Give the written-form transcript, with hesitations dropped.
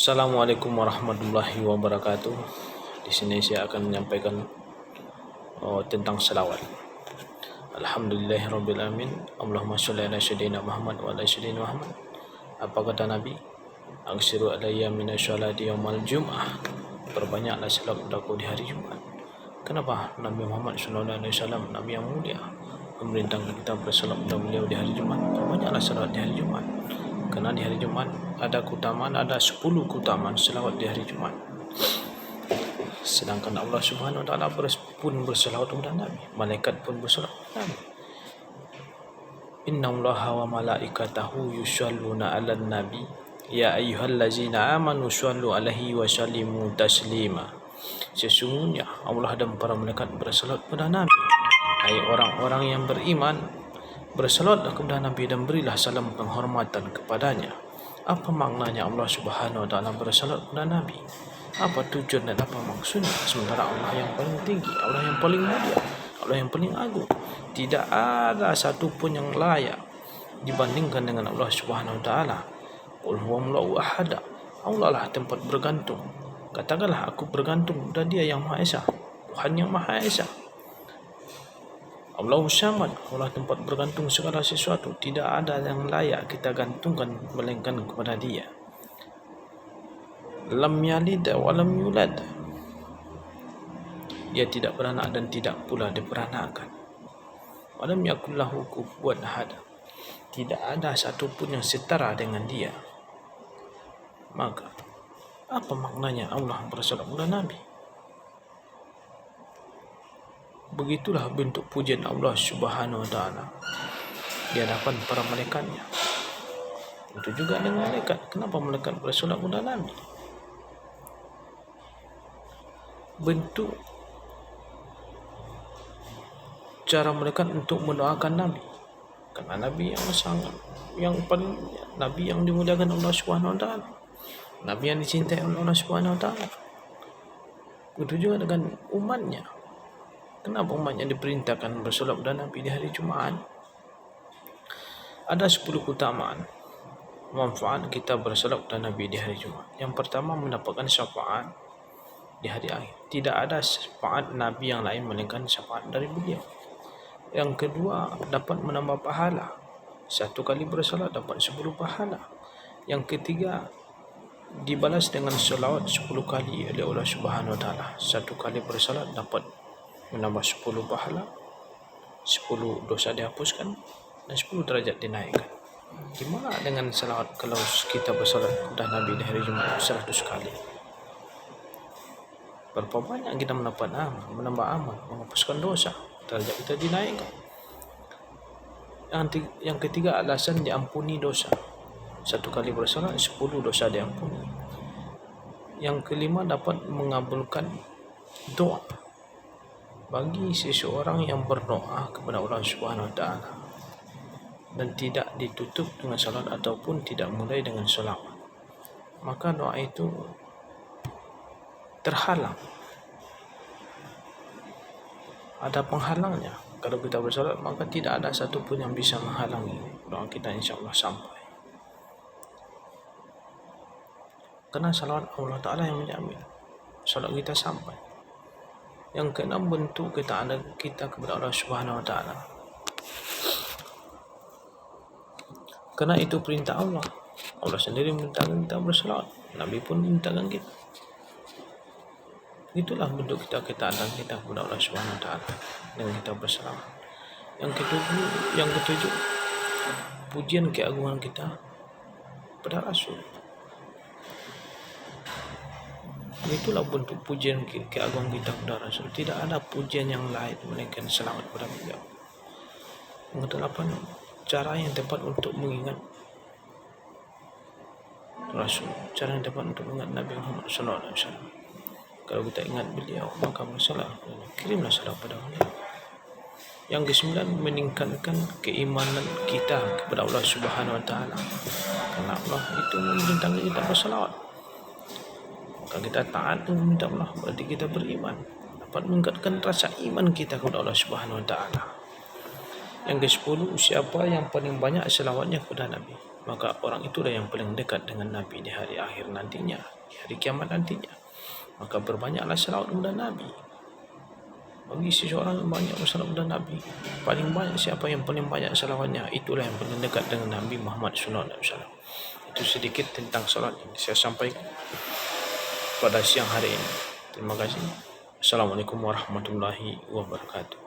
Assalamualaikum warahmatullahi wabarakatuh. Di sini saya akan menyampaikan tentang selawat. Alhamdulillahirabbil alamin. Allahumma shalli ala sayyidina Muhammad wa ala sayyidina Muhammad. Apa kata Nabi? Aksiru alayya minasyalati yaumal jum'ah. Perbanyaklah selawat untukku di hari Jumat. Kenapa Nabi Muhammad SAW, Nabi yang mulia, memerintahkan kita berselawat kepada beliau di hari Jumat? Perbanyaklah selawat di hari Jumat. Karena di hari Jumat ada keutamaan, ada 10 keutamaan selawat di hari Jumat. Sedangkan Allah Subhanahu wa taala pun berselawat kepada Nabi, malaikat pun berselawat kepada Nabi. Innallaha wa malaikatahu yusholluna 'alan nabi ya ayyuhallazina amanu shollu 'alaihi wa sallimu taslima. Sesungguhnya Allah dan para malaikat berselawat kepada Nabi. Hai orang-orang yang beriman, berselawatlah kepada Nabi dan berilah salam penghormatan kepadanya. Apa maknanya Allah Subhanahu wa taala berselawat kepada Nabi? Apa tujuan dan apa maksudnya? Sementara Allah yang paling tinggi, Allah yang paling mulia, Allah yang paling agung, tidak ada satu pun yang layak dibandingkan dengan Allah Subhanahu wa taala. Qul huwallahu ahad. Allah lah tempat bergantung. Katakanlah aku bergantung pada Dia yang Maha Esa, Tuhan yang Maha Esa. Allahu Samad, Allah tempat bergantung segala sesuatu. Tidak ada yang layak kita gantungkan melainkan kepada Dia. Lam yalid wa lam yulad. Dia tidak beranak dan tidak pula diperanakkan. Wa lam yakul lahu kufuwan ahad. Tidak ada satu pun yang setara dengan Dia. Maka apa maknanya Allah berselawat kepada Nabi? Begitulah bentuk pujian Allah Subhanahu wa taala di hadapan para malaikatnya. Itu juga dengan malaikat. Kenapa malaikat berselawat kepada Nabi? Bentuk cara malaikat untuk mendoakan Nabi. Karena Nabi yang paling Nabi yang dimuliakan Allah Subhanahu wa taala. Nabi yang dicintai oleh Allah Subhanahu wa taala. Begitu juga dengan umatnya. Kenapa umatnya diperintahkan berselawat kepada Nabi di hari Jumat? Ada 10 keutamaan manfaat kita berselawat kepada Nabi di hari Jumat. Yang pertama, mendapatkan syafaat di hari akhir. Tidak ada syafaat Nabi yang lain melainkan syafaat dari beliau. Yang kedua, dapat menambah pahala. 1 kali berselawat dapat 10 pahala. Yang ketiga, dibalas dengan selawat 10 kali oleh Allah Subhanahu wa taala. 1 kali berselawat dapat menambah 10 pahala, 10 dosa dihapuskan, dan 10 derajat dinaikkan. Gimana dengan selawat kalau kita berselawat kepada Nabi di hari Jumat 100 kali? Berapa banyak kita mendapat amal, menambah amal, menghapuskan dosa, derajat kita dinaikkan. Yang ketiga, alasan diampuni dosa. 1 kali berselawat 10 dosa diampuni. Yang kelima, dapat mengabulkan doa bagi seseorang yang berdoa kepada Allah Subhanahu wa taala dan tidak ditutup dengan salat ataupun tidak mulai dengan selawat, maka doa itu terhalang, ada penghalangnya. Kalau kita bersalat, maka tidak ada satu pun yang bisa menghalangi doa kita, insya-Allah sampai. Karena salawat Allah Ta'ala yang menjamin salat kita sampai. Yang keenam, bentuk ketaatan kita kepada Allah Subhanahu wa taala. Karena itu perintah Allah. Allah sendiri memerintahkan kita berselawat. Nabi pun memerintahkan kita. Itulah bentuk ketaatan kita kepada Allah Subhanahu wa taala dengan kita berselawat. Yang ketujuh, pujian keagungan kita pada Rasul. Itulah bentuk pujian keagungan kita kepada Rasul. Tidak ada pujian yang lain melainkan selawat kepada beliau. Yang kedelapan, cara yang tepat untuk mengingat Rasul. Cara yang tepat untuk mengingat Nabi Muhammad SAW. Kalau kita ingat beliau, maka bersalat, kirimlah salam pada beliau. Yang kesembilan, meningkatkan keimanan kita kepada Allah Subhanahu wa taala. Karena Allah itu memerintahkan kita bersalawat. Maka kita taat dan meminta Allah, berarti kita beriman, dapat meningkatkan rasa iman kita kepada Allah Subhanahu wa taala. Yang ke-10, siapa yang paling banyak selawatnya kepada Nabi? maka orang itulah yang paling dekat dengan Nabi di hari akhir nantinya, di hari kiamat nantinya. Maka berbanyaklah selawat kepada Nabi. Bagi seseorang yang banyak bersalawat kepada Nabi, paling banyak siapa yang paling banyak salawatnya, itulah yang paling dekat dengan Nabi Muhammad SAW. Itu sedikit tentang salat yang saya sampaikan pada siang hari ini. Terima kasih. Assalamualaikum warahmatullahi wabarakatuh.